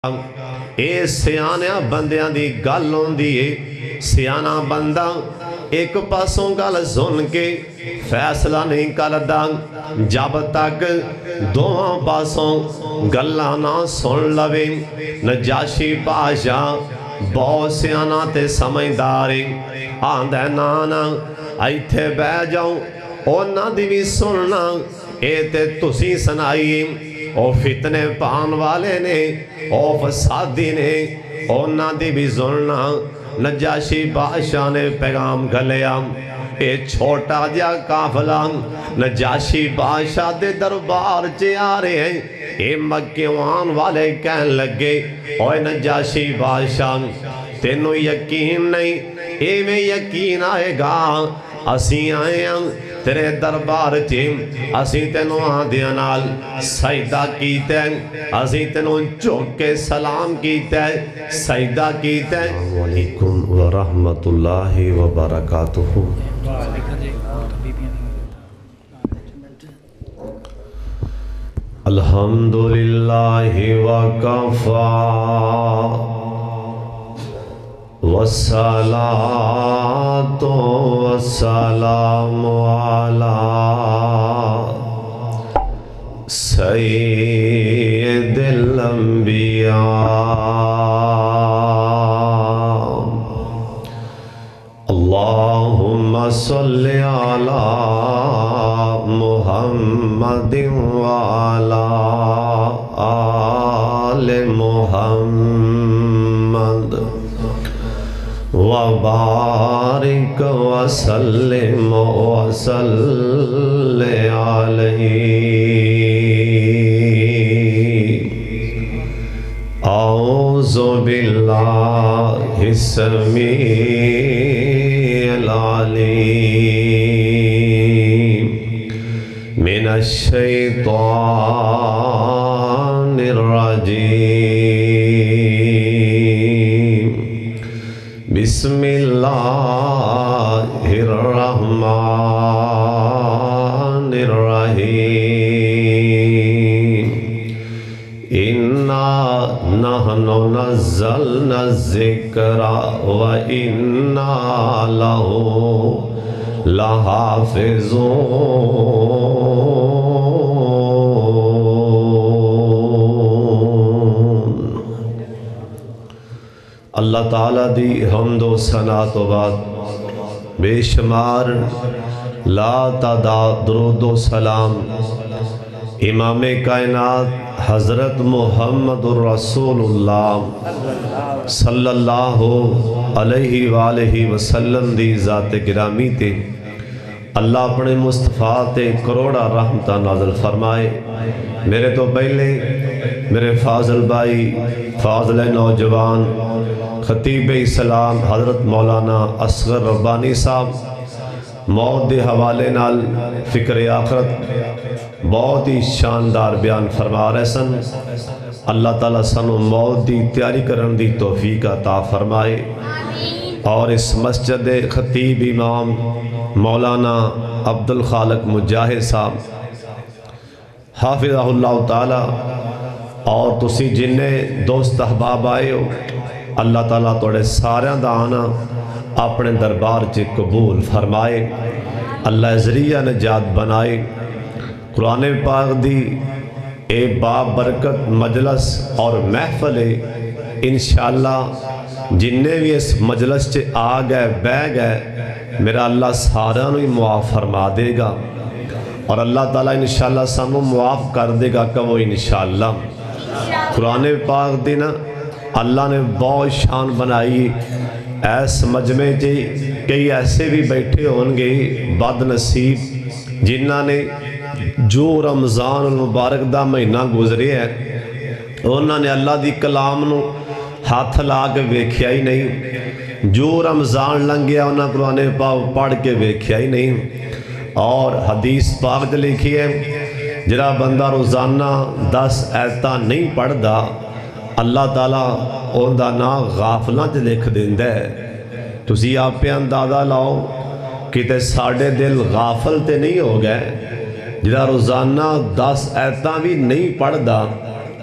اے سیانیاں بندیاں دی گل ہوندی ہے۔ سیانا بندہ ایک پاسوں گل سن کے فیصلہ نہیں کردا جب تک دوہاں پاسوں گلاں نہ سن لوے۔ نجاشی بادشاہ بہت سیانا تے سمجھدار آندے نانا ایتھے بہ جاؤ اونا دی بھی سننا اے تے تسی سنائی او فتنے پان والے نے او فسادی نے اونا دی بھی سننا۔ نجاشی بادشاہ نے پیغام گھلیا اے چھوٹا جا قافلہ نجاشی بادشاہ دے دربار چے آ رہے ہیں۔ اے مکیوان والے کہن لگے اوے نجاشی بادشاہ تینوں یقین نہیں اے میں یقین آئے گا اسی آئے ہیں تیرے دربار چیم اسی تینوں آدھیاں نال سجدہ کیتے ہیں اسی تینوں چوک کے سلام کیتے ہیں سجدہ کیتے ہیں۔ السلام علیکم ورحمت اللہ وبرکاتہ۔ الحمدللہ وکفا والصلاة والسلام على سید الانبیاء اللہم صل على محمد وعلى آل محمد وبارک وسلم وصل علیہ۔ اعوذ باللہ السمیع العلیم من الشیطان الرجیم۔ بسم اللہ الرحمن الرحیم۔ اِنَّا نَحْنُ نَزَّلْنَا الذِّكْرَ وَإِنَّا لَهُ لَحَافِظُونَ۔ اللہ تعالیٰ دی حمد و ثنا تو بعد بے شمار لا تعداد درود و سلام امام کائنات حضرت محمد الرسول اللہ صلی اللہ علیہ وآلہ وسلم دی ذات گرامی تے اللہ اپنے مصطفیٰ تے کروڑا رحمتہ نازل فرمائے۔ میرے تو پہلے میرے فاضل بھائی فاضل نوجوان خطیب اسلام حضرت مولانا اصغر ربانی صاحب موت دے حوالے نال فکر آخرت بہت ہی شاندار بیان فرما رہے سن۔ اللہ تعالیٰ سنو موت دی تیاری کرن دی توفیق عطا فرمائے اور اس مسجد خطیب امام مولانا عبدالخالق مجاہد صاحب حافظہ اللہ تعالیٰ اور تسی جنہیں دوست احباب آئے ہو اللہ تعالیٰ توڑے سارے دا آنا اپنے دربار چے قبول فرمائے، اللہ ذریعہ نجات بنائے۔ قرآن پاک دی اے باب برکت مجلس اور محفل انشاءاللہ جنہیں بھی اس مجلس چے آ گئے بہ گئے میرا اللہ سارا نوی معاف فرما دے گا اور اللہ تعالیٰ انشاءاللہ سانو معاف کر دے گا کہ وہ انشاءاللہ۔ قرآن پاک دینا اللہ نے بہت شان بنائی ایس مجمع جی کئی ایسے بھی بیٹھے ہونگے بد نصیب جنہاں نے جو رمضان المبارک دا مہینہ گزرے ہے انہاں نے اللہ دی کلام نو ہاتھ لا کے ویکھیا ہی نہیں، جو رمضان لنگیا انہاں قرآن پاک پڑھ کے ویکھیا ہی نہیں۔ اور حدیث پاک دے لکھی ہے جرا بندہ روزانہ 10 آیتاں نہیں پڑھ دا اللہ تعالیٰ ان دا نا غافلہ چ لکھ دیندہ ہے۔ تسی آپ پہ اندازہ لاؤ کتے ساڑھے دل غافل تے نہیں ہو گئے جدا روزانہ 10 آیتاں بھی نہیں پڑھ دا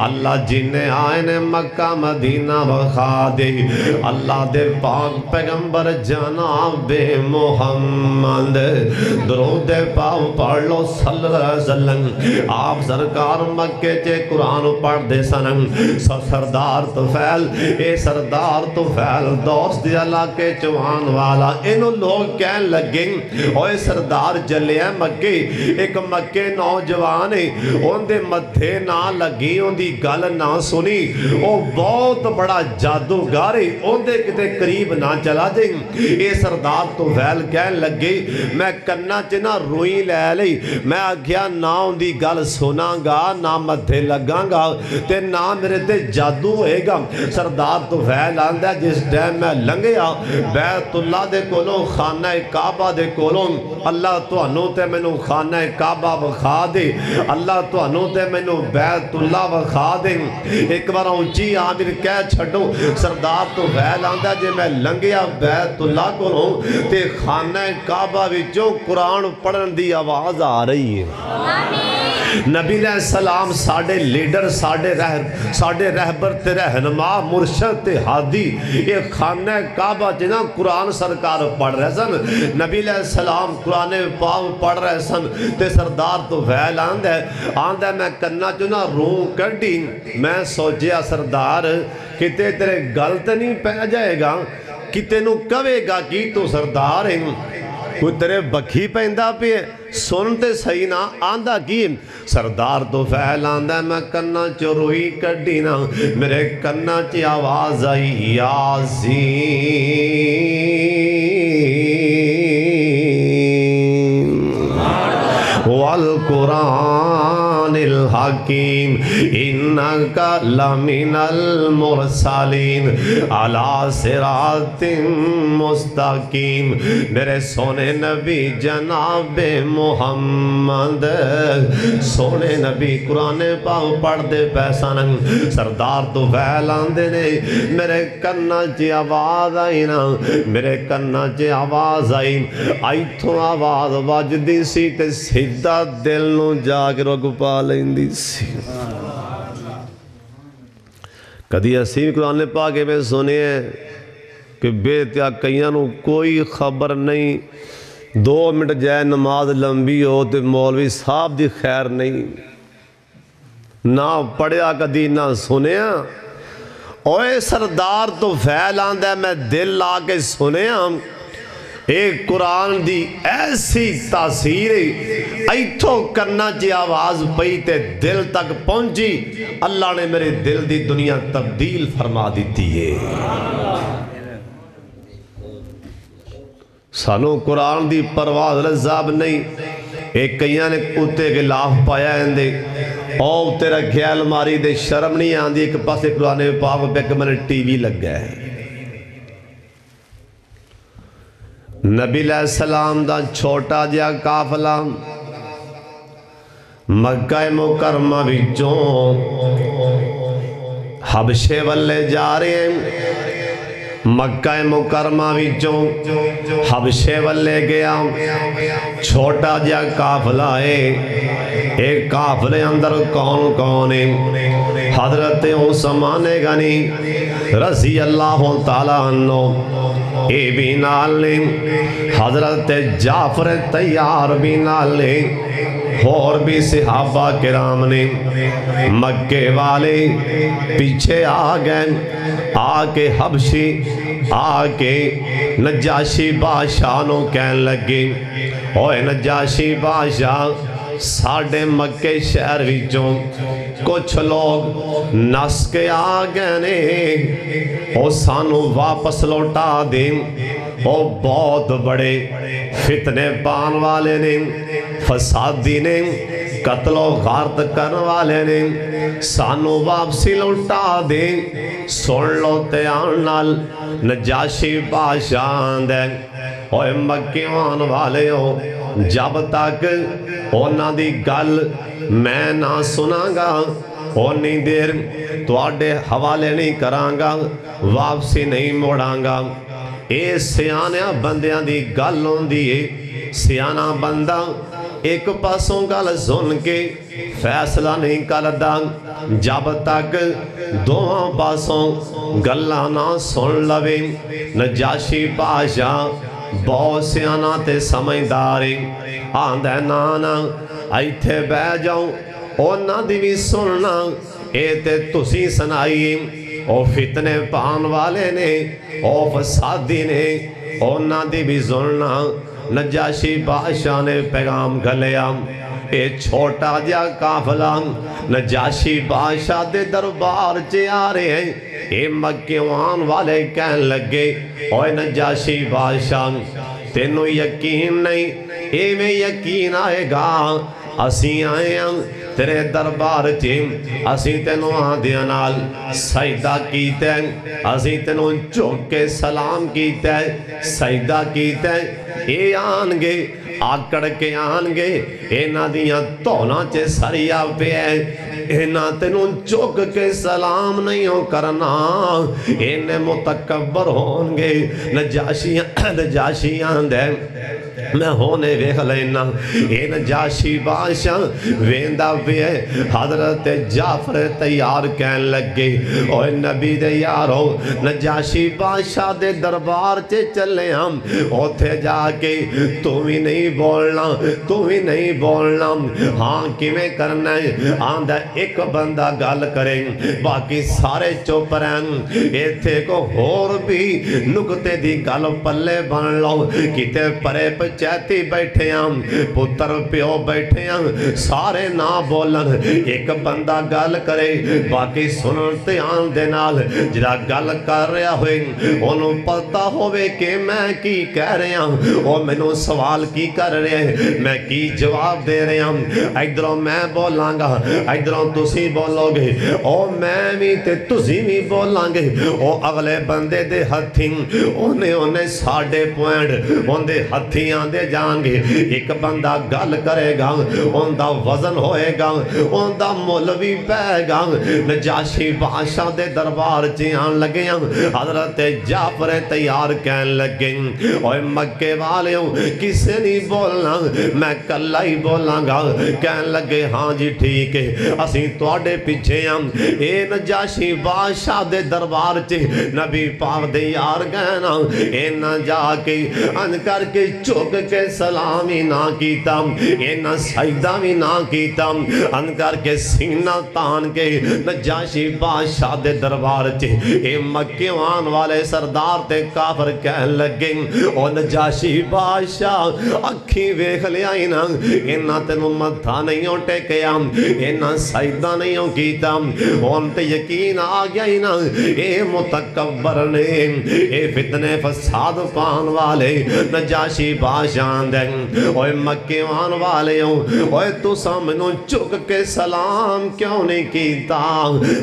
اللہ جنہیں آئے نے مکہ مدینہ بخا دے اللہ دے پاک پیغمبر جناب محمد درود پاک پڑھ لو صلی اللہ علیہ وسلم آپ سرکار مکے چے قرآن پڑھ دے سنن سردار طفیل اے سردار طفیل دوست اللہ کے چوان والا انہوں لوگ کہن لگیں اوہ سردار جلے ہیں مکے ایک مکے نوجوان ان دے مدھے نہ لگی ان دی گل نہ سنی او بہت بڑا جادوگر ان دے کتے قریب نہ چلا جائیں اے سردار طفیل کہن لگے میں کرنا چنا روئی لے لئی میں آگیا نہ ان دی گل سنا گا نہ مدھے لگاں گا تے نہ میرے تے جادو ہوئے گا سردار طفیل آندہ جس ٹائم میں لنگیا بیت اللہ دے کولوں خانہ کعبہ دے کولوں اللہ تو انہوں تے میں نو خانہ کعبہ بخا دے اللہ تو انہوں تے میں نو بیت اللہ بخا دے ایک بار اونچی آمیر کہہ چھٹو سردار طفیل آندہ جے میں لنگیا بیت اللہ کولوں تے خانہ کعبہ وچوں قرآن پڑھن دی آواز آ رہی ہے نبی علیہ السلام ساڑھے لیڈر ساڑھے رہبر تے رہنما مرشد تے حادی یہ خانہ کعبہ جنا قرآن سرکار پڑھ رہے سن نبی علیہ السلام قرآن پاک پڑھ رہے سن تے سردار طفیل آندھے میں کرنا چنا روح کڑی میں سوچیا سردار کتے تیرے غلط نہیں پہ جائے گا کتے نو کہے گا کی تو سردار ہیں کوئی تیرے بکھی پہندہ پہ سنتے صحیح نہ آندہ کی سردار طفیل آندہ میں کرنا چروئی کڑینا میرے کرنا چی آواز آئی یاسین والقرآن الحکیم انکا لمن المرسلین علی صراط مستقیم میرے سونے نبی جناب محمد سونے نبی قرآن پاک پڑھ دے پیسانن سردار طفیل آندے نے میرے کنہ چی آواز آئی نا میرے کنہ چی آواز آئی تو آواز واجدی سی تے سیدھا دل نو جا کے رگ پا لیندی سی کدی اسیم قرآن پاک میں سنے ہیں کہ بیتیا کئیاں نو کوئی خبر نہیں 2 منٹ جائے نماز لمبی ہو تے مولوی صاحب دی خیر نہیں نہ پڑھیا کدی نہ سنیا اوے سردار طفیل آندہ میں دل لا کے سنیا ایک قرآن دی ایسی تاثیر ایتھو کرنا چی آواز پئی تے دل تک پہنچی اللہ نے میرے دل دی دنیا تبدیل فرما دیتی ہے سانو قرآن دی پرواز رضاب نہیں ایک کئیاں نے کتے کے لاف پایا اندے او تیرا گھیل ماری دے شرم نہیں آندی ایک پاسے قرآن پاک پہ کہ میں نے ٹی وی لگ گئے نبی علیہ السلام دا چھوٹا جیا قافلہ مکہ مکرمہ وچوں حبشے والے جا رہے ہیں مکہ مکرمہ وچوں حبشے والے گیا چھوٹا جیا قافلہ ہے ایک قافلے اندر کون کون ہے حضرت عثمان غنی رضی اللہ تعالیٰ عنہ اے بھی نال نے حضرت جعفر تیار بھی نال نے اور بھی صحابہ کرام نے مکے والے پیچھے آ گئے آ کے حبشی آ کے نجاشی بادشاہ نو کہن لگے اوے نجاشی بادشاہ ساڑھے مکے شہر وچوں کچھ لوگ نس کے آ گئے نے او سانو واپس لوٹا دیں او بہت بڑے فتنے پان والے نے فسادی نے قتل و غارت کرن والے نے سانو واپسی لوٹا دیں سن لو تیان نال نجاشی بادشاہ دے اوے مکیوان والے ہو جب تک اونا دی گل میں نہ سنا گا اونی دیر تواڈے حوالے نہیں کرانگا واپسی نہیں موڑانگا اے سیانہ بندیاں دی گل ہوں دی سیانہ بندہ ایک پاسوں گل سن کے فیصلہ نہیں کردا جب تک دونوں پاسوں گلاں نہ سن لوے۔ نجاشی بادشاہ بہت سیاںا تے سمجھدار آندا نانا ایتھے بہ جاؤ انہاں دی بھی سننا اے تے تسی سنائی او فتنے پان والے نے او فسادی نے انہاں دی بھی سننا۔ نجاشی بادشاہ نے پیغام گھلیا اے چھوٹا جا قافلہ نجاشی بادشاہ دے دربار چے آ رہے ہیں۔ اے مکیوان والے کہن لگے اوے نجاشی بادشاہ تینوں یقین نہیں اے میں یقین آئے گا اسی آئے ہیں تیرے دربار چیم اسی تینوں آدھیاں نال سجدہ کیتے ہیں اسی تینوں چوک کے سلام کیتے ہیں سجدہ کیتے ہیں اے آنگے آکڑ کے آنگے اے نا دیاں تونا چے سریا پہ اے نا تینوں چوک کے سلام نہیں ہو کرنا اے نے متکبر ہونگے نجاشی آندے میں ہونے ویکھ لینا اے نجاشی بادشاہ ویندا پہ حضرت جعفر تیار کہن لگے اوے نبی دے یارو نجاشی بادشاہ دے دربار چے چلے ہم اوتھے جا کے تو بھی نہیں بولنا ہاں کیویں کرنا ہے آندا ایک بندہ گل کریں باقی سارے چپ رہن ایتھے کو ہور بھی نکتے دی گل پلے بن لو کتے پرے پچیتی بیٹھے ہم پتر پیو بیٹھے ہم سارے نہ بولن ایک بندہ گل کرے باقی سنتے آن دے نال جڑا گل کر رہا ہوئے انہوں پتہ ہوئے کہ میں کی کہہ رہا ہوں اور میں سوال کی کر رہے ہیں میں کی جواب دے رہے ہیں ادھروں میں بولاں گا ادھروں تسی بولو گے او میں بھی تے تسی بھی بولاں گے او اگلے بندے دے ہتھیں انہیں ساڑھے پوائنٹ ان دے ہتھیاں دے جان گے ایک بندہ گل کرے گا ان دا وزن ہوئے گا ان دا مولوی پہ گا نجاشی بادشاہ دے دربار چیان لگے ہیں حضرت جعفر تیار کہن لگے اوہ مکے والے ہوں کسے نہیں بولنا میں کلہ ہی بولاں گا کہن لگے ہاں جی ٹھیک ہے اسی توڑے پیچھے ہیں اے نجاشی بادشاہ دے دربار چے نبی پاک دے یار گہنا اے نہ جا کے ان کر کے چوک کے سلامی نہ کیتا اے نہ سجدہ بھی نہ کیتا ان کر کے سینہ تان کے نجاشی بادشاہ دے دربار چے اے مکیوان والے سردار تے کافر کہن لگے او نجاشی بادشاہ اکھی ویکھ لیا اینا اینا تینوں مدھا نہیں ہو ٹیکیا اینا سجدہ نہیں ہو کیتا ان تے یقین آ گیا اینا اے متکبر نے اے فتنے فساد پان والے نجاشی بادشاہ دیں اوے مکیوان والے ہوں اوے تو سامنوں چک کے سلام کیوں نہیں کیتا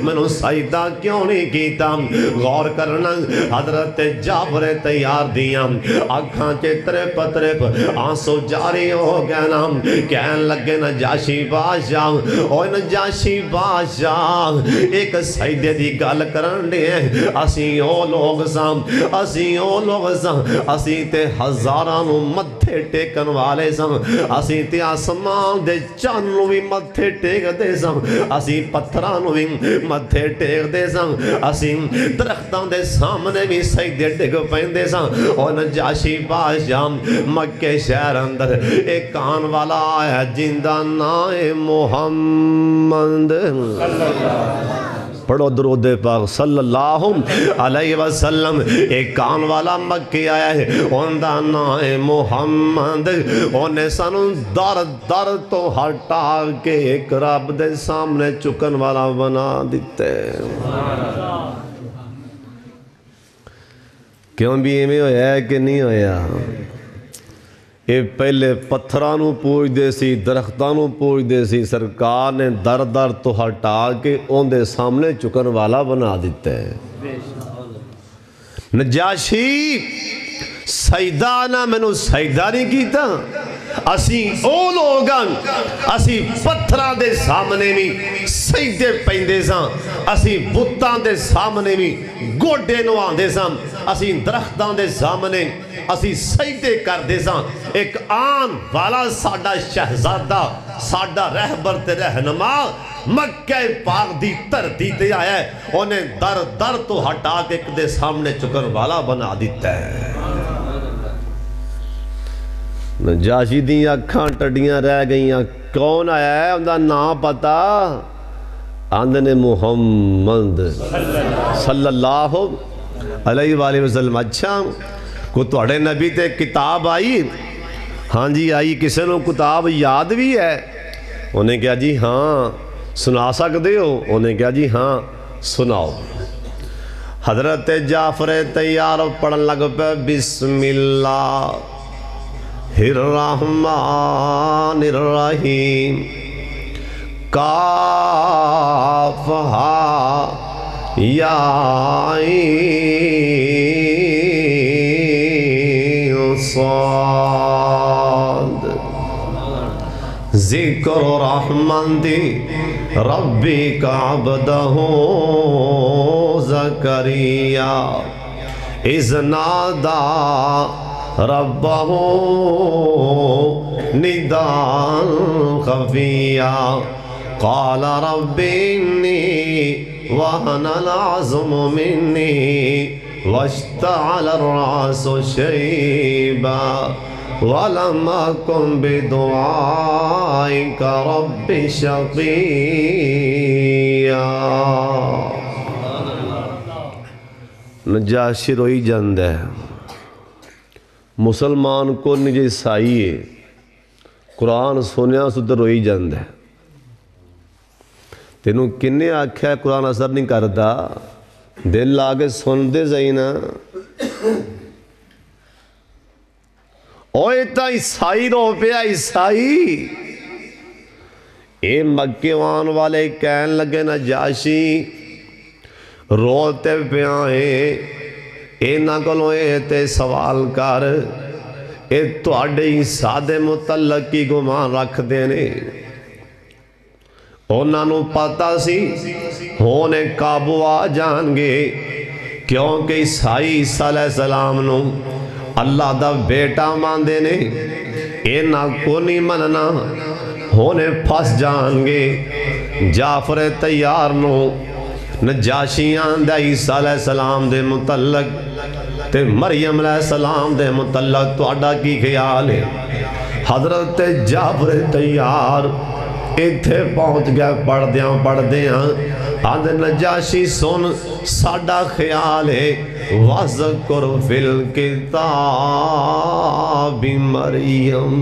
منوں سجدہ کیوں نہیں کیتا غور کرنا حضرت جعفر تیار دیاں آنکھاں چترے پترے آنسو جاری ہو گیا نا کہن لگے نجاشی بادشاہ اوے نجاشی بادشاہ ایک سجدے دی گل کرن دے اسی او لوگ سام اسی تے ہزارانوں مدھے ٹیکن والے سام اسی تے آسمان دے چانوں بھی مدھے ٹیک دے سام اسی پتھرانوں بھی مدھے ٹیک دے سام اسی درختان دے سامنے بھی سجدے ٹک پہندے سام اور نجاشی بادشاہ مکہ شہر اندر ایک کان والا آیا جندہ نائے محمد پڑھو درود پاک صلی اللہ علیہ وسلم ایک کان والا مکہ آیا ہے ان دا نائے محمد انہیں سنوں در در تو ہٹا کے ایک رب دے سامنے چکن والا بنا دیتے کیوں بھی ایمیں ہویا ہے کہ نہیں ہویا اے پہلے پتھرانوں پوچھ دے سی درختانوں پوچھ دے سی سرکار نے در در تو ہٹا کے ان دے سامنے چکن والا بنا دیتے ہیں نجاشی سجدہ نہ میں سجدہ نہیں کیتا اسی او لوگاں اسی پتھران دے سامنے بھی سجدے پہندے ساں اسی بتاں دے سامنے بھی گوڈے نواندے سن، اسی درختاں دے سامنے اسی سجدے کردے سن۔ ایک آن والا ساڈا شہزادہ، ساڈا رہبر تے رہنما مکہ پاک دی دھرتی تے آیا ہے، انہیں در در تو ہٹا کے ایک دے سامنے چکر والا بنا دیتا ہے۔ نجاشی دی اکھاں ٹڈیاں رہ گئیاں، کون آیا ہے اندھا نام پتا؟ آندھنے محمد صلی اللہ علیہ وآلہ وسلم۔ اچھا کو توڑے نبی تے کتاب آئی؟ ہاں جی آئی، کسے نو کتاب یاد بھی ہے؟ انہیں کہا جی ہاں سنا سکتے ہو؟ انہیں کہا جی ہاں سناؤ۔ حضرت جعفر تیار پڑھن لگ پہ بسم اللہ الرحمن الرحیم کاف ہا یا عین صاد ذکر رحمن دی ربی کا عبدہ زکریہ اذ نادا ربہ نداء خفیہ قال رب انی وہن العظم منی واشتعل الرأس شیبا ولم اکن بدعائک رب شقیہ۔ نجاشی روئی جند ہے، مسلمان کو نجے عیسائی ہے، قرآن سنیا سدھ روئی جند ہے۔ تینوں کنے آکھیا ہے قرآن اثر نہیں کرتا؟ دل آگے سن دے زینا اوہ تا عیسائی رو پیا عیسائی۔ اے مکے وان والے کہن لگے نجاشی روتے پیائیں اے نہ کلو اے تے سوال کر، اے توڑے عیسیٰ دے متعلق کی گمان رکھ دینے۔ انہاں نو پتا سی ہونے قابو آ جان گے، کیونکہ عیسائی عیسیٰ علیہ السلام نو اللہ دا بیٹا مان دینے، اے نہ کو نہیں مننا ہونے پھس جان گے۔ جعفر تیار نو نجاشیان دا عیسیٰ علیہ السلام دے متعلق تے مریم علیہ السلام دے متعلق تو اڈا کی خیال ہے۔ حضرت جعفر تیار اتھے پہنچ گئے پڑھ دیاں آدھ نجاشی سن ساڑا خیال ہے وَذْكُرْ فِي الْكِتَابِ مریم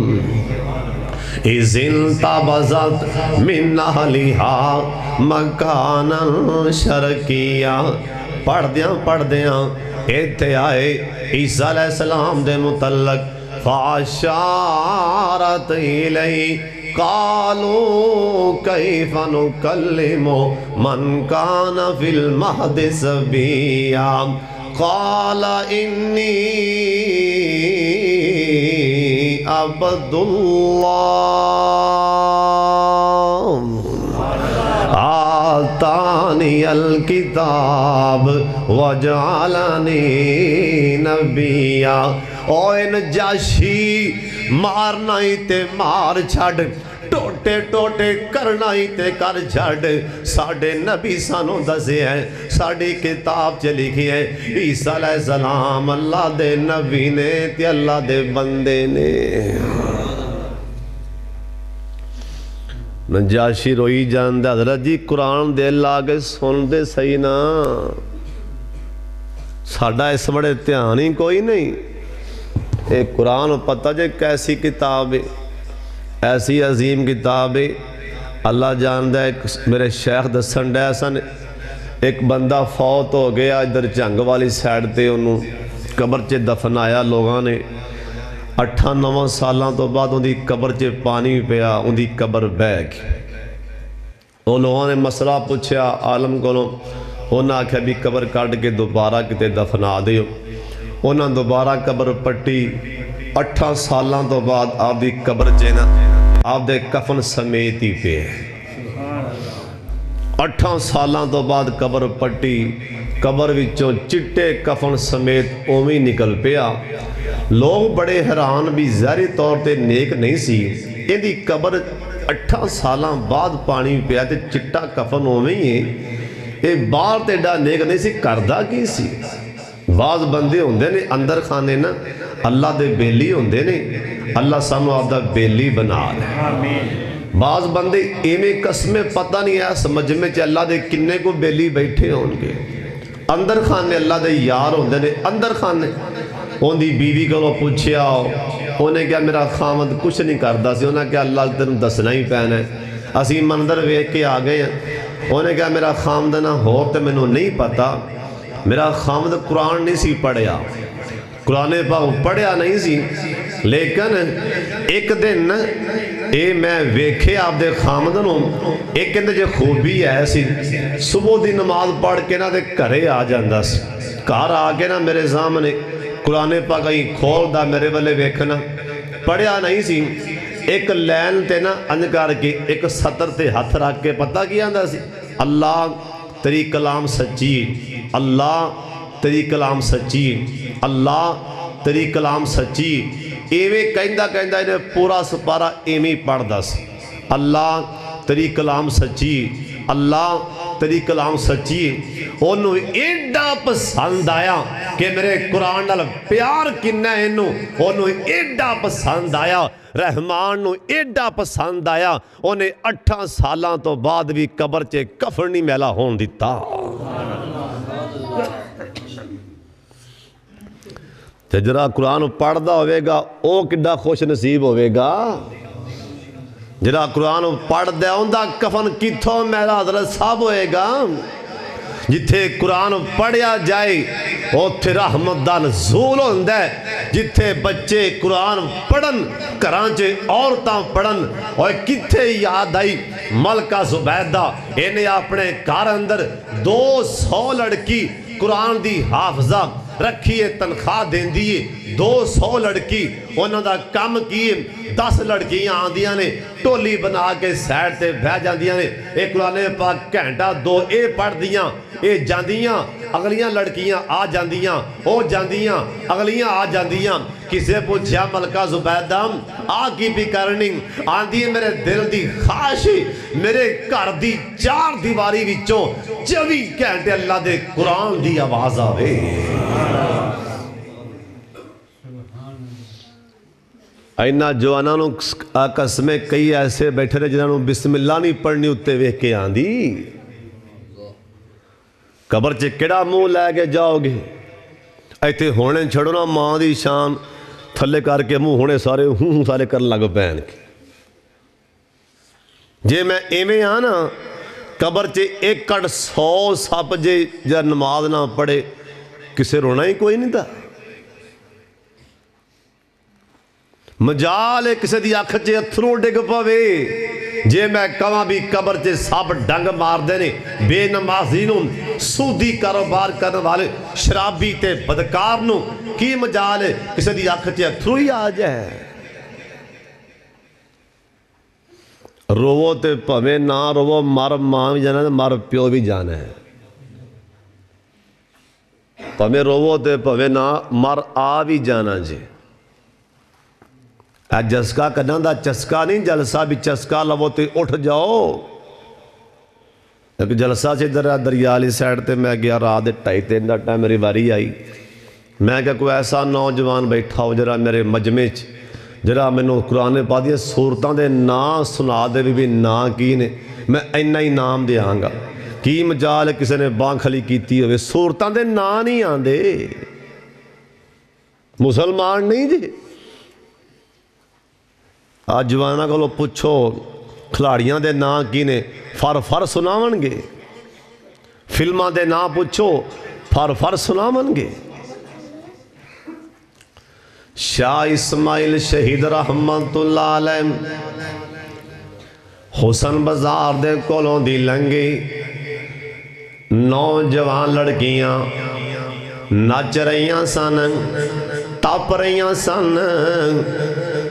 اِذِ انْتَبَذَتْ مِنْ أَهْلِهَا مَكَانًا شَرْقِيًّا۔ پڑھ دیاں اتھے آئے عیسیٰ علیہ السلام دے متعلق فَأَشَارَتْ إِلَيْهِ قالوا كيف نكلم من كان في المهد صبيا قال إني عبد الله آتاني الكتاب وجعلني نبيا۔ اوہ نجاشی مارنا ہی تے مار چھڑ، ٹوٹے ٹوٹے کرنا ہی تے کر چھڑ۔ ساڑھے نبی سانوں دسے ہیں، ساڑھی کتاب چلی گئی ہے عیسیٰ علیہ السلام اللہ دے نبی نے تے اللہ دے بندے نے۔ نجاشی روئی جاندے حضرت جی قرآن دے لاغے سن دے صحیح نا، ساڑھا اس بڑے تیانی کوئی نہیں۔ ایک قرآن پتہ جے کیسی کتاب ہے، ایسی عظیم کتاب ہے۔ اللہ جاندہ ہے میرے شیخ دسن ڈے سن ایک بندہ فوت ہو گیا ادھر جنگ والی سائڈ تے انہوں قبر چے دفنایا لوگاں نے۔ 8-9 سالاں تو بعد ان دی قبر چے پانی پیا، ان دی قبر بہ گئی۔ وہ لوگوں نے مسئلہ پوچھا عالم کو، انہاں آکھا بھی قبر کاٹ کے دوبارہ کتے دفنا دیو۔ انہاں دوبارہ قبر پٹی، 8 سالاں تو بعد آپ دی قبر چینا آپ دے کفن سمیتی پہ 8 ਸਾਲਾਂ ਤੋਂ ਬਾਅਦ ਕਬਰ ਪੱਟੀ, ਕਬਰ ਵਿੱਚੋਂ ਚਿੱਟੇ ਕਫਨ ਸਮੇਤ ਉਵੇਂ ਨਿਕਲ ਪਿਆ। ਲੋਕ ਬੜੇ ਹੈਰਾਨ ਵੀ ਜ਼ਾਹਿਰੀ ਤੌਰ ਤੇ ਨੇਕ ਨਹੀਂ ਸੀ, ਇਹਦੀ ਕਬਰ 8 ਸਾਲਾਂ ਬਾਅਦ ਪਾਣੀ ਪਿਆ ਤੇ ਚਿੱਟਾ ਕਫਨ ਉਵੇਂ ਹੀ ਹੈ, ਇਹ ਬਾਹਰ ਤੇ ਏਡਾ ਨੇਕ ਨਹੀਂ ਸੀ, ਕਰਦਾ ਕੀ ਸੀ? ਬਾਜ਼ ਬੰਦੇ ਹੁੰਦੇ ਨੇ ਅੰਦਰ ਖਾਨੇ ਨਾ ਅੱਲਾਹ ਦੇ ਬੇਲੀ ਹੁੰਦੇ ਨੇ, ਅੱਲਾਹ ਸਾਨੂੰ ਆਪਦਾ ਬੇਲੀ ਬਣਾ ਲੈ। ਬਾਜ਼ ਬੰਦੇ ਇਵੇਂ ਕਸਮੇ ਪਤਾ ਨਹੀਂ ਆ ਸਮਝਵੇਂ ਚ ਅੱਲਾਹ ਦੇ ਕਿੰਨੇ ਕੋ ਬੇਲੀ ਬੈਠੇ ਹੋਣਗੇ। ਅੰਦਰ ਖਾਨੇ ਅੱਲਾਹ ਦੇ ਯਾਰ ਹੁੰਦੇ ਨੇ, ਅੰਦਰ ਖਾਨੇ। ਉਹਦੀ ਬੀਵੀ ਕੋਲੋਂ ਪੁੱਛਿਆ, ਉਹਨੇ ਕਿਹਾ ਮੇਰਾ ਖਾਮਦ ਕੁਛ ਨਹੀਂ ਕਰਦਾ ਸੀ। ਉਹਨੇ ਕਿਹਾ ਅੱਲਾਹ ਤੈਨੂੰ ਦੱਸਣਾ ਹੀ ਪੈਣਾ, ਅਸੀਂ ਮੰਦਰ ਵੇਖ ਕੇ ਆ ਗਏ ਹਾਂ। ਉਹਨੇ ਕਿਹਾ ਮੇਰਾ ਖਾਮਦ ਨਾ ਹੋਰ ਤੇ ਮੈਨੂੰ ਨਹੀਂ ਪਤਾ, ਮੇਰਾ ਖਾਮਦ ਕੁਰਾਨ ਨਹੀਂ ਸੀ ਪੜ੍ਹਿਆ, ਕੁਰਾਨ ਪਾਕ ਪੜ੍ਹਿਆ ਨਹੀਂ ਸੀ, ਲੇਕਿਨ ਇੱਕ ਦਿਨ ਇਹ ਮੈਂ ਵੇਖੇ ਆਪਦੇ ਖਾਮਦ ਨੂੰ, ਇਹ ਕਹਿੰਦੇ ਜੇ ਖੂਬੀ ਹੈ ਸੀ, ਸੁਬਹ ਦੀ ਨਮਾਜ਼ ਪੜ੍ਹ ਕੇ ਨਾ ਤੇ ਘਰੇ ਆ ਜਾਂਦਾ ਸੀ। ਘਰ ਆ ਕੇ ਨਾ ਮੇਰੇ ਸਾਹਮਣੇ ਕੁਰਾਨ ਪਾਕ ਹੀ ਖੋਲਦਾ, ਮੇਰੇ ਵੱਲੇ ਵੇਖਣਾ, ਪੜ੍ਹਿਆ ਨਹੀਂ ਸੀ। ਇੱਕ ਲਾਈਨ ਤੇ ਨਾ ਅੰਜ ਕਰਕੇ ਇੱਕ ਸਤਰ ਤੇ ਹੱਥ ਰੱਖ ਕੇ ਪਤਾ ਕੀ ਆਂਦਾ ਸੀ? ਅੱਲਾਹ ਤੇਰੀ ਕਲਾਮ ਸੱਚੀ, ਅੱਲਾਹ ਤੇਰੀ ਕਲਾਮ ਸੱਚੀ, ਅੱਲਾਹ ਤੇਰੀ ਕਲਾਮ ਸੱਚੀ। ਇਵੇਂ ਕਹਿੰਦਾ ਕਹਿੰਦਾ ਇਹਨੇ ਪੂਰਾ ਸਪਾਰਾ ਇਵੇਂ ਪੜ੍ਹਦਾ ਸੀ, ਅੱਲਾਹ ਤੇਰੀ ਕਲਾਮ ਸੱਚੀ, ਅੱਲਾਹ ਤੇਰੀ ਕਲਾਮ ਸੱਚੀ। ਉਹਨੂੰ ਏਡਾ ਪਸੰਦ ਆਇਆ کہ میرے قرآن نال پیار کنا اینو، انہوں ایڈا پسند آیا، رحمان نو ایڈا پسند آیا، انہیں 8 سالاں تو بعد بھی قبر چے کفن نہیں میلا ہون دیتا۔ جرا قرآن پڑھ دا ہوئے گا او کڈا خوش نصیب ہوئے گا۔ جرا قرآن پڑھ دے ہوندہ کفن کتھوں میرا حضرت صاحب ہوئے گا۔ جتھے قرآن پڑھیا جائے اوتھے رحمت دا نزول ہوندہ ہے، جتھے بچے قرآن پڑھن کرانچے عورتاں پڑھن، اور کتھے یاد آئی ملکہ زبیدہ انہیں اپنے کار اندر 200 لڑکی قرآن دی حافظہ رکھیے، تنخواہ دین دیئے، 200 لڑکی انہوں دا کم کیے، 10 لڑکیاں آندیاں نے ٹولی بنا کے سیڈ تے بہ جاندیاں نے، ایک قرآن پاک گھنٹہ 2 اے پڑھ دیاں، اے جاندیاں، اگلیاں لڑکیاں آ جاندیاں، او جاندیاں، اگلیاں آ جاندیاں۔ کسے پوچھیا ملکہ زبیدہ آ کی بھی کرنی؟ آندھی میرے دل دی خواہشی، میرے گھر دی 4 دیواری وچوں 24 گھنٹے اللہ دے قرآن دی آواز آوے۔ اینا جوانانوں قسمیں کئی ایسے بیٹھے رہے جنہوں بسم اللہ نہیں پڑھنی اتے وے کے آندھی، قبر چے کڑا منہ لے کے جاؤ گے؟ ایتے ہونے چھڑو نا ماں دی شان تھلے کر کے منہ ہونے سارے ہوں سارے کرن لگو پہن کے۔ جے میں ایمیں آنا قبر چے 100 ساپ جے جا نماز نہ پڑھے کسے رونا ہی کوئی نہیں تھا۔ مجال کسے دی آنکھ چے اتھروں ڈگ پوے، جے میں کہاں بھی قبر چے سب ڈنگ مار دینے، بے نمازینوں سودی کاروبار کرنے والے شرابی تے بدکارنوں کی مجال ہے کسے دی آنکھ چے اتھروں ہی آ جائے۔ روو تے پوے نہ روو، مر ماں بھی جانا ہے مر پیو بھی جانا ہے، پوے روو تے پوے نہ مر آ بھی جانا جے۔ جسکا کرنا دا چسکا نہیں، جلسہ بھی چسکا لو تے اٹھ جاؤ۔ ایک جلسہ سے دریالی سائڈ تے میں گیا رات 2:30 دا ٹائم میری باری آئی، میں کہ کوئی ایسا نوجوان بیٹھا ہو جرا میرے مجمع چ جرا میں نے قرآن پا دیا صورتاں دے نا سنا دے بھی نا کی نے، میں اینا ہی نام دے آنگا کی مجال کسی نے بانگ خلی کیتی ہوئے، صورتاں دے نا نہیں آن دے، مسلمان نہیں جی۔ آج جوانا کو لو پوچھو کھلاڑیاں دے نا کی نے فر سناون گے، فلماں دے نا پوچھو فر سناون گے۔ شاہ اسماعیل شہید رحمت اللہ علیہ حسن بازار دے کولوں دی لنگی، نوجوان لڑکیاں نچ رہیاں سن، تپ رہیاں سن،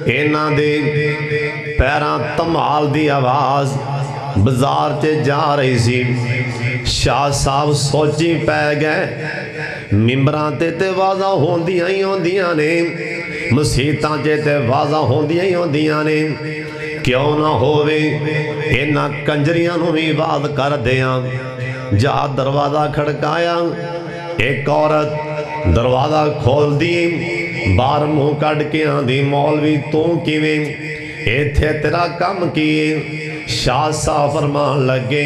اینا دے پیران تمال دی آواز بازار تے جا رہی سی شاہ صاحب سوچی پہ گئے ممبران تے واضح ہوندیاں نے مسیحتاں تے واضح ہوندیاں نے کیوں نہ ہووے اینا کنجریاں نو بھی بات کر دیاں جا دروازہ کھڑکایا ایک عورت دروازہ کھول دی بار منہ کٹ کے آندھی مولوی تو کیویں ایتھے تیرا کم کیے شاہ صاحب فرمان لگے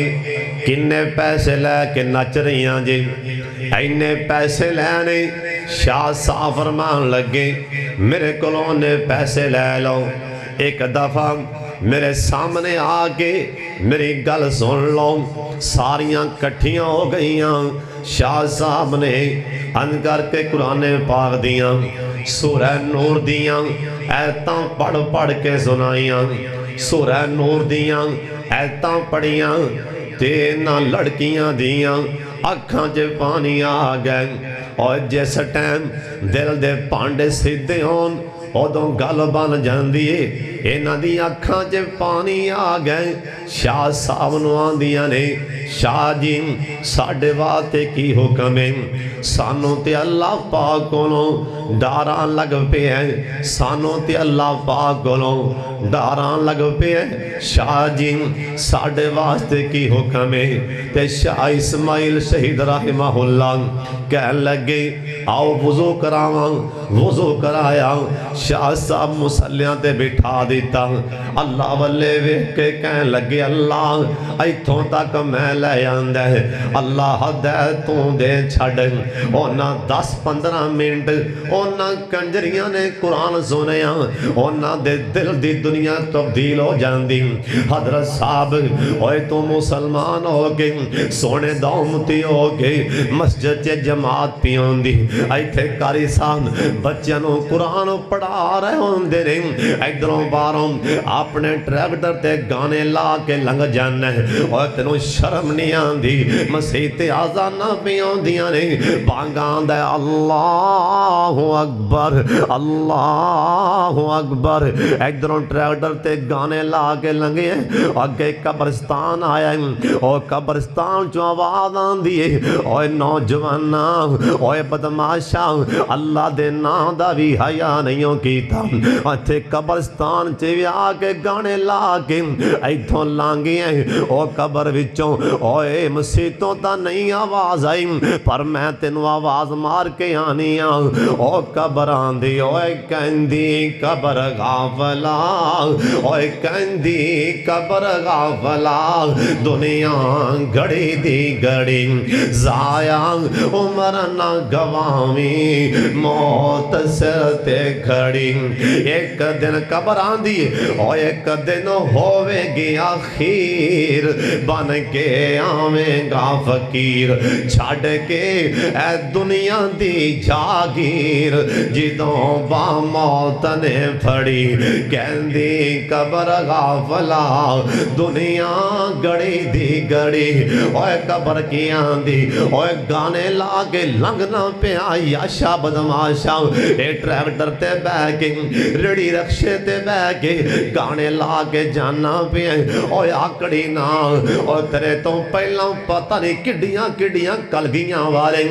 کنے پیسے لے کے نچ رہیاں جی اینے پیسے لینے شاہ صاحب فرمان لگے میرے کلوں نے پیسے لے لو ایک دفعہ میرے سامنے آگے میری گل سن لو ساریاں کٹھیاں ہو گئیاں شاہ صاحب نے ان کر کے قرآن پاک دیاں سورہ نور دیاں ایتاں پڑھ کے سنائیاں سورہ نور دیاں ایتاں پڑھیاں تینا لڑکیاں دیاں اکھاں جے پانی آ گئے اور جیس ٹائم دل دے پانڈے سیدھے ہون ادوں گل بن جاندی ہے انہاں دی اکھاں چ پانی آ گئے شاہ صاحب نو آندیاں نے شاہ جی ساڈے واسطے کی حکم ہے سانوں تے اللہ پاک کولوں ڈاراں لگ پے ہیں سانوں تے اللہ پاک کولوں ڈاراں لگ پے ہیں شاہ جی ساڈے واسطے کی حکم ہے تے شاہ اسماعیل شہید رحمہ اللہ کہن لگے آؤ وضو کراواں وضو کرایا شاہ صاحب مسلیاں تے بٹھا دیتا اللہ والے ویکھ کے کہن لگے اللہ ایتھوں تک میں لے آندا ہے اللہ دے تو دے چھڈ اونا 10-15 منٹ اونا کنجریاں نے قرآن سنیا اونا دے دل دی دنیا تبدیل ہو جاندی حضرت صاحب اوے تو مسلمان ہو گئے سونے دومتی ہو گئے مسجد چے جماعت پیون دی ایتھے کاری صاحب بچیاں نو قرآن پڑھا رہے ہوندے نے ادھروں باروں اپنے ٹریکٹر تے گانے لا کے لنگ جانے اور تینوں شرم نہیں آندی مسیح تے آزانہ پیون دیاں نے بانگاں دے اللہ اکبر ادھروں ٹریکٹر تے گانے لا کے لنگے اگے قبرستان آیا اور قبرستان چو آواز آندی ہے اور نوجوانہ اور بدماشاں اللہ دے نام دا بھی حیا نہیں کیتا اتھے قبرستان چے آکے گانے لا کے ایتھوں لانگی ہیں او قبر وچوں اوے مسیتوں تا نہیں آواز آئی پر میں تینوں آواز مار کے آنی او قبر آندھی اوے کہندی قبر غافلا اوے کہندی قبر غافلا دنیا گھڑی دی گھڑی ضائع عمر نہ گوامی موت سر تے کھڑی ایک دن قبر آندھی اور ایک دن ہوئے گی آخیر بن کے آمیں گا فقیر چھاڑ کے اے دنیا دی جاگیر جدوں با موت نے پھڑی کہندی قبر غافلا دنیا گڑی دی گڑی اور قبر کی آندھی اور گانے لاگے لنگنا پہ آیا شاہ بدماشا اے ٹریکٹر تے بہ کے ریڑی رکشے تے بہ کے گانے لا کے جانا پہ اوے آکڑی نا اور تیرے تو پہلا پتہ نہیں کڈیاں کلگیاں والے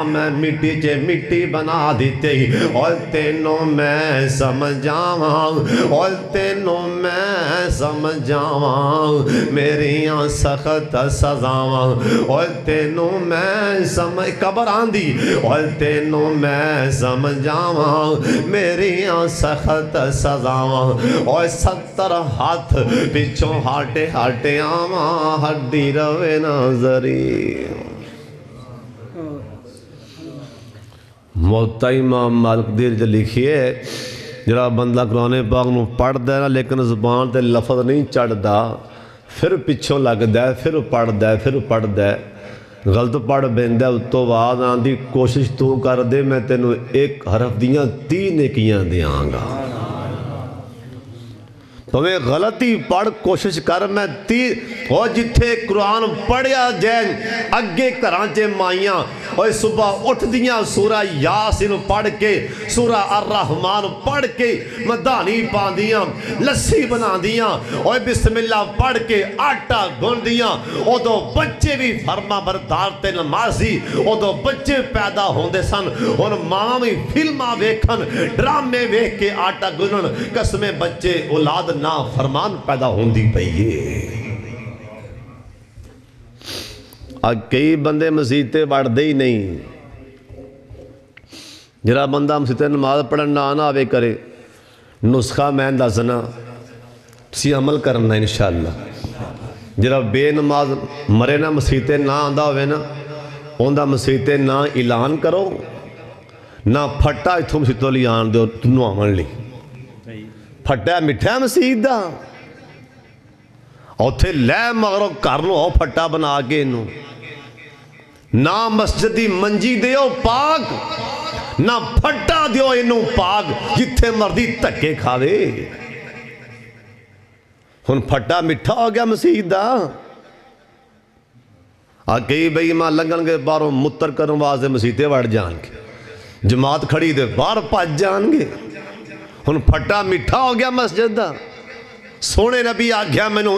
میں مٹی چے مٹی بنا دیتے اور تینوں میں سمجھاواں اور تینوں میں سمجھاواں میریاں سخت سزاواں اور تینوں میں قبر آندھی اور تینوں میں سمجھاواں میریاں سخت سزاواں اور 70 ہاتھ پچھوں ہاٹے آواں ہڈی روے ناظری موتا امام مالک دیر جو لکھیے جرا بندہ قرآن پاک نو پڑھ دے نا لیکن زبان تے لفظ نہیں چڑھ دا پھر پچھوں لگ دے پھر پڑھ دے غلط پڑھ بیندے اتو آواز آندھی کوشش تو کر دے میں تینوں ایک حرف دیاں 3 نیکیاں دیاں گا تمہیں غلطی پڑھ کوشش کر میں اور جتھے قرآن پڑھیا جائیں اگے کرانچے مائیاں اور صبح اٹھ دیاں سورہ یاسین پڑھ کے سورہ الرحمن پڑھ کے مدانی پان دیاں لسی بنا دیاں اور بسم اللہ پڑھ کے آٹا گن دیاں او دو بچے بھی فرما بردار تے نمازی او دو بچے پیدا ہوندے سن اور ماں بھی فلمہ ویکھن ڈرامے ویکھ کے آٹا گنن قسمیں بچے اولاد نا فرمان پیدا ہوندی پئیے آج کئی بندے مسیطے بڑھ دے ہی نہیں جرا بندہ مسیطے نماز پڑھن نہ آنا آوے کرے نسخہ میں دسنا سی عمل کرنا انشاءاللہ جرا بے نماز مرے نہ مسیطے نہ آندہ ہوئے نا اوندہ مسیطے نہ اعلان کرو نہ پھٹا اتھو مسیطوں لی آن دے تنو آمن لی پھٹا مٹھا مسیط دا اور تھے لے مغرو کرنو ہو پھٹا بنا کے انہوں نہ مسجدی منجی دیو پاک نہ پھٹا دیو انہوں پاک جتھے مردی تکے کھاوے ہن پھٹا مٹھا ہو گیا مسیح دا آکئی بھئی ماں لگن گے باروں متر کروں واسے مسیحتے وڑ جان گے جماعت کھڑی دے بار پاچ جان گے ہن پھٹا مٹھا ہو گیا مسجد دا سونے نبی آگیا میں نو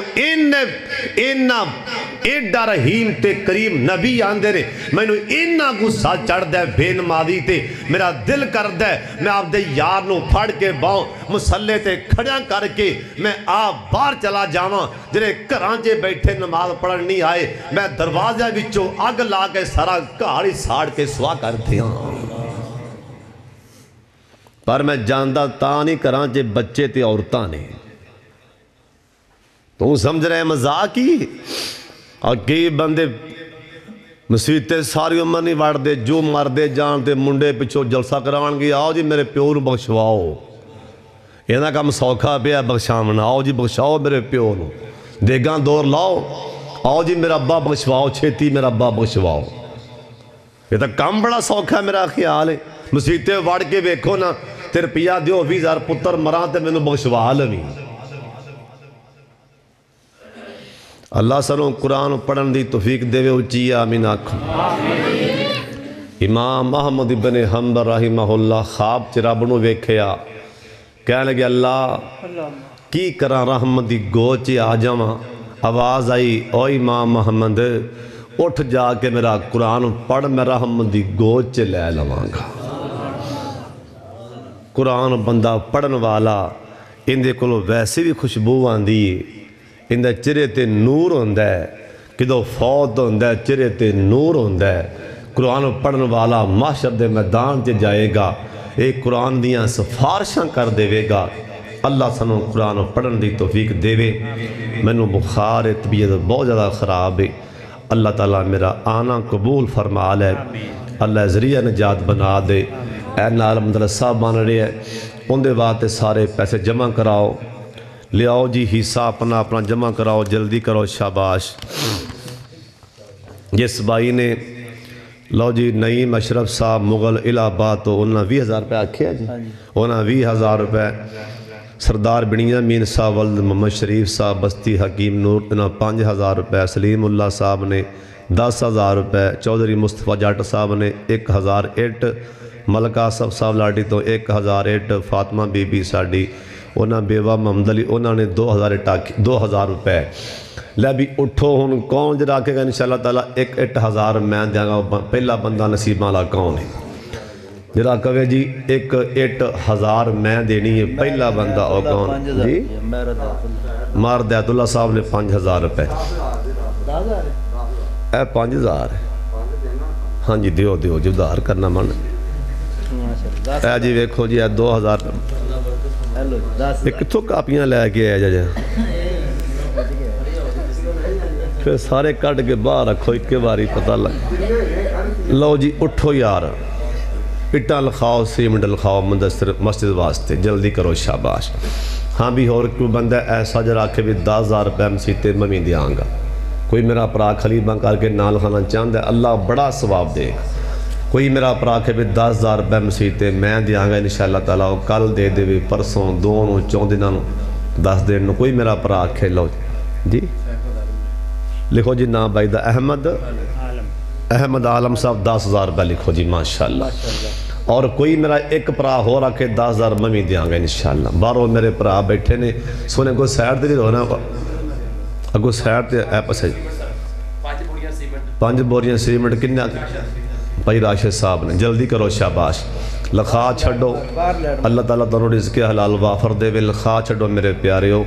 ایڈا رحیم تے کریم نبی آندے رہے میں نو اینا گسا چڑھ دے بے نمازی تے میرا دل کر دے میں آپ دے یار نو پھڑ کے باؤں مسلح تے کھڑیاں کر کے میں آپ بار چلا جاواں جنہیں کرانچے بیٹھے نماز پڑھن نہیں آئے میں دروازہ بچوں آگ لا کے سارا کہاڑی ساڑ کے سوا کر دیا پر میں جاندہ تانی کرانچے بچے تے عورتاں نے تو سمجھ رہے مزاق کی اور کئی بندے مسیطے ساری عمر نہیں وڑ دے جو مردے جان دے منڈے پچھو جلسہ کروان گی آؤ جی میرے پیور بخشواؤ اینا کام سوکھا پیا بخشامنا آؤ جی بخشاؤ میرے پیور دیگاں دور لاؤ آؤ جی میرا ابا بخشواؤ چھیتی میرا ابا بخشواؤ یہ تو کام بڑا سوکھا میرا خیال ہے مسیطے وڑ کے بیکھو نا تیر پیا دیو 20,000 پتر مران تے میں نے بخشوا لوی اللہ سنوں قرآن پڑھن دی توفیق دے وے اچھی آمین آکھو امام محمد ابن حنبل رحمہ اللہ خواب چرابنو ویکھیا کہنے لگے اللہ کی کرا رحمت دی گوچی آجاما آواز آئی او امام محمد اٹھ جا کے میرا قرآن پڑھ میں رحمت دی گوچ لے لوانگا قرآن بندہ پڑھن والا اندے کلو ویسے بھی خوشبو آندی اندے چرے تے نور ہوندہ ہے کدو فوت ہوندہ ہے چرے تے نور ہوندہ ہے قرآن پڑھن والا محشر دے میدان تے جائے گا ایک قرآن دیاں سفارشاں کر دے وے گا اللہ سنوں قرآن پڑھن دی توفیق دے وے میں نو بخار طبیعت بہت زیادہ خراب ہے اللہ تعالیٰ میرا آنا قبول فرما لے اللہ ذریعہ نجات بنا دے اے نال مدرسہ بن رہے ہیں ان دے بات سارے پیسے جمع کراؤ لے آؤ جی حصہ اپنا اپنا جمع کراؤ جلدی کرو شاباش جس بھائی نے لو جی نعیم اشرف صاحب مغل الہ آباد تو انہاں 20,000 روپے آکھے جی انہاں 20,000 روپے سردار بنیا مین صاحب ولد محمد شریف صاحب بستی حکیم نور انہاں 5,000 روپے سلیم اللہ صاحب نے 10,000 روپے چودھری مصطفیٰ جاٹ صاحب نے 1,008 ملکہ صاحب لاڈی تو 1,008 فاطمہ بی بی ساڈی انہاں بیوہ محمد علی انہاں نے 2,000 روپے لے بھی اٹھو ہن کون جڑا کے گا انشاءاللہ تعالیٰ 1,000 میں دیا گا پہلا بندہ نصیب مالا کون ہے جڑا کہے جی 1,000 میں دینی ہے پہلا بندہ او کون جی مرد عبد اللہ صاحب نے 5,000 روپے اے 5,000 ہے ہاں جی دیو جو ادھار کرنا من اے جی ویکھو جی اے 2,000 ایک کتھوں کاپیاں لے کے آیا جا پھر سارے کٹ کے باہر رکھو ایک کے باری پتہ لگ لو جی اٹھو یار اٹھا لکھاؤ سیمنٹ لکھاؤ مسجد واسطے جلدی کرو شاباش ہاں بھی اور کوئی بندہ ایسا جرا کے بھی 10,000 روپے مسیطے میں دیاں گا کوئی میرا پرا خلیبہ کر کے نال خانہ چاند ہے اللہ بڑا ثواب دے گا کوئی میرا پرا کے بھی 10,000 روپے مسیطے میں دیاں گا انشاءاللہ تعالیٰ کل دے دے بھی پرسوں دونوں 4 دنوں 10 دن کوئی میرا پرا کھیلو جی لکھو جی نام بھائی دا احمد احمد عالم صاحب 10,000 روپے لکھو جی ماشاءاللہ. اور کوئی میرا ایک پرا ہو رہا کہ 10,000 میں بھی دیاں گا انشاءاللہ. باہروں میرے پرا بیٹھے نے سونے کو سائڈ دے ہونا اگو سائڈ تے اے پسے 5 بوریاں سیمنٹ کنیا بھائی راشد صاحب نے جلدی کرو شاباش. لکھا چھڑو اللہ تعالیٰ تنہوں رزق حلال وافر دے وے. لکھا چھڑو میرے پیارے ہو.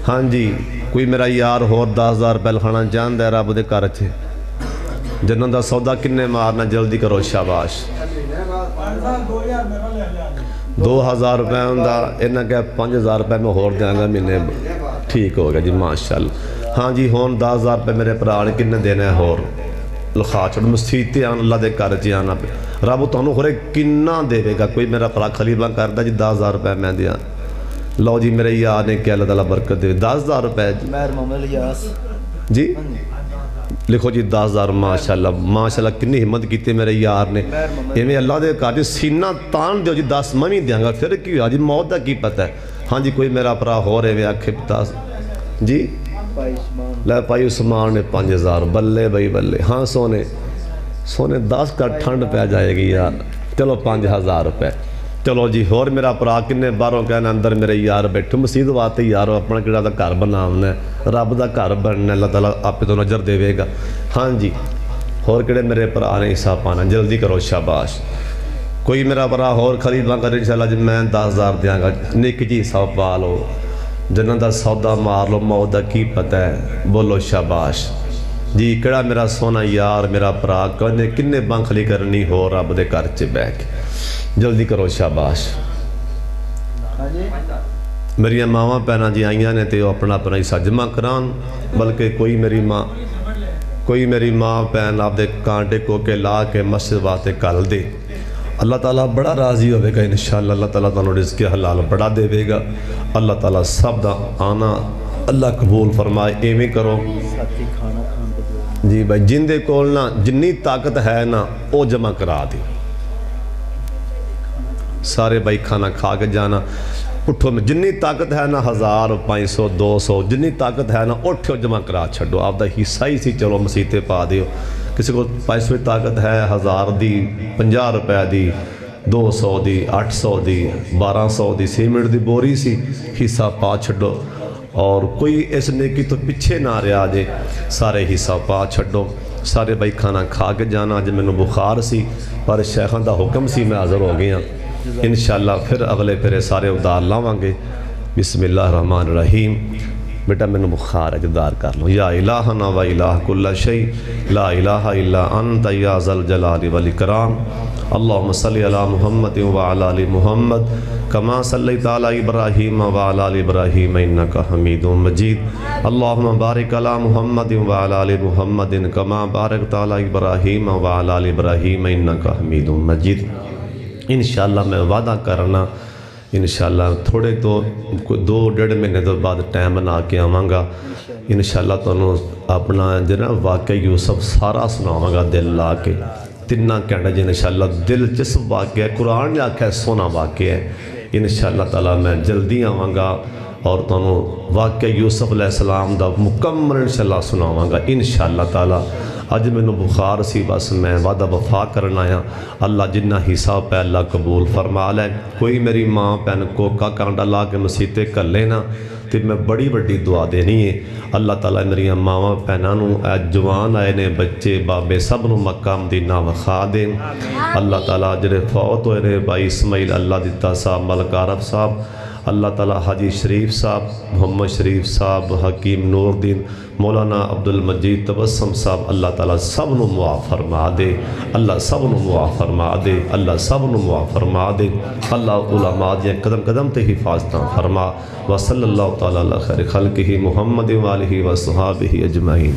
ہاں جی کوئی میرا یار ہو 10,000 روپے لکھانا جان دے رب دے کار چھے جنہوں دا سودا کنے مارنا جلدی کرو شاباش. 2,000 روپے ہوں دا انہاں کہ 5,000 روپے میں ہور دیاں گا مہینے ٹھیک ہوگا جی ماشاءاللہ. ہاں جی ہون 10,000 روپے میرے پرانے کنے دینے ہیں ہور. لکھا چھوڑ مسیتے آن اللہ دے کار جی آنا پہ رب تانوں خورے کنہ دے گا. کوئی میرا پرا خلیبہ کردہ جی 10,000 روپے میں دیا. لو جی میرے یار نے کہ اللہ تعالیٰ برکت دے 10,000 روپے جی لکھو جی 10,000 ماشاءاللہ ماشاءاللہ کنی حمد کیتے میرے یار نے. ایمیں اللہ دے کہا جی سینہ تان دیو جی 10 میں بھی دیاں گا پھر کی ہوا جی موت دا کی پتہ ہے. ہاں جی کوئی میرا پرا ہو رہے وے آکھے پتا جی لے پائی عثمان نے 5,000 بلے بھائی بلے. ہاں سونے 10 کا ٹھنڈ پہ جائے گی یار. چلو 5,000 روپے. چلو جی اور میرا پرا کنے باروں کہنا اندر میرے یار بیٹھو مسید واتے یارو اپنا کڑا دا گھر بناونا ہے رب دا گھر بننا اللہ تعالیٰ آپ تو نظر دے وے گا. ہاں جی اور کڑے میرے پرا نے حصہ پانا جلدی کرو شاباش. کوئی میرا پرا اور خریداں کر انشاءاللہ جی میں 10,000 دیاں گا نیک جی حصہ پا لو جنہوں دا سودا مار لو موت دا کی پتہ ہے بولو شاباش. جی کڑا میرا سونا یار میرا پرا کنے بانکھلی کرنی ہو رب دے کر چے بیٹھ جلدی کرو شاباش. میری ماں پہنا جی آئیاں نے تے اپنا اپنا حصہ جمع کران بلکہ کوئی میری ماں پہن آپ دے کانٹے کو کے لا کے مسجد واسطے کل دے. اللہ تعالیٰ بڑا راضی ہوئے گا انشاءاللہ. اللہ تعالیٰ تانوں رزق حلال بڑا دے وے گا. اللہ تعالیٰ سب دا آنا اللہ قبول فرمائے. ایویں کرو جی بھائی جن دے کولنا جنی طاقت ہے نا او جمع کرا دی. سارے بھائی کھانا کھا کے جانا اٹھو میں جنی طاقت ہے نا 1,000 500 200 جنی طاقت ہے نا اٹھو جمع کرا چھڑو. آپ دا حصہ ہی سی چلو مسیتے پا دیو. کسی کو پیسے طاقت ہے 1,000 دی 50 روپے دی 200 دی 800 دی 1200 دی سیمنٹ دی بوری سی حصہ پا چھڑو. اور کوئی اس نیکی تو پیچھے نہ رہا جے سارے حصہ پا چھڑو. سارے بھائی کھانا کھا کے جانا. جب میں نے بخار سی پر شیخان دا حکم سی میں حاضر ہو گیا انشاءاللہ. پھر اگلے پھرے سارے ادار لاؤں گے. بسم اللہ الرحمن الرحیم. بیٹا میں نے بخار ہے جدار کر لوں. یا الہنا و الہ کل شیء لا الہ الا انت یا ذا الجلال والاکرام. اللہم صلی علی محمد وعلی آل محمد کما صلیت علی ابراہیم وعلی آل ابراہیم انکا حمید مجید. اللہم بارک علی محمد وعلی آل محمد کما بارکت علی ابراہیم وعلی آل ابراہیم انکا حمید مجید. انشاءاللہ میں وعدہ کرنا انشاءاللہ تھوڑے تو 2-1.5 مہینے تو بعد ٹائم بنا کے آواں گا انشاءاللہ. تو اپنا جنا واقعہ یوسف سارا سناواں گا دل لا کے 3 گھنٹے جی انشاءاللہ. دلچسپ واقعہ ہے قرآن نے آکھا ہے سونا واقعہ ہے. انشاءاللہ تعالیٰ میں جلدی آواں گا اور تو واقعہ یوسف علیہ السلام دا مکمل انشاءاللہ سناواں گا انشاءاللہ تعالیٰ. اج میں بخار سی بس میں وعدہ وفا کرنا آیا. اللہ جنہ حصہ پہ اللہ قبول فرما لے. کوئی میری ماں پہن کوکا کانڈا لا کے مسیتے کر لینا تو میں بڑی بڑی دعا دینی ہے. اللہ تعالیٰ میری ماں پہنانوں اے جوان آئے نے بچے بابے سب نو مکہ مدینہ وخا دیں. اللہ تعالیٰ جڑے فوت ہوئے نے بھائی اسماعیل اللہ دیتا صاحب ملک عرب صاحب اللہ تعالیٰ حاجی شریف صاحب محمد شریف صاحب حکیم نور الدین مولانا عبد المجید تبسم صاحب اللہ تعالیٰ سب نو معاف فرما دے. اللہ سب نو معاف فرما دے. اللہ سب نو معاف فرما دے. اللہ علماء دیا قدم قدم تے حفاظتاں فرما. وصلی اللہ تعالیٰ علی خیر خلقہ محمد و آلہ و صحابہ اجمعین.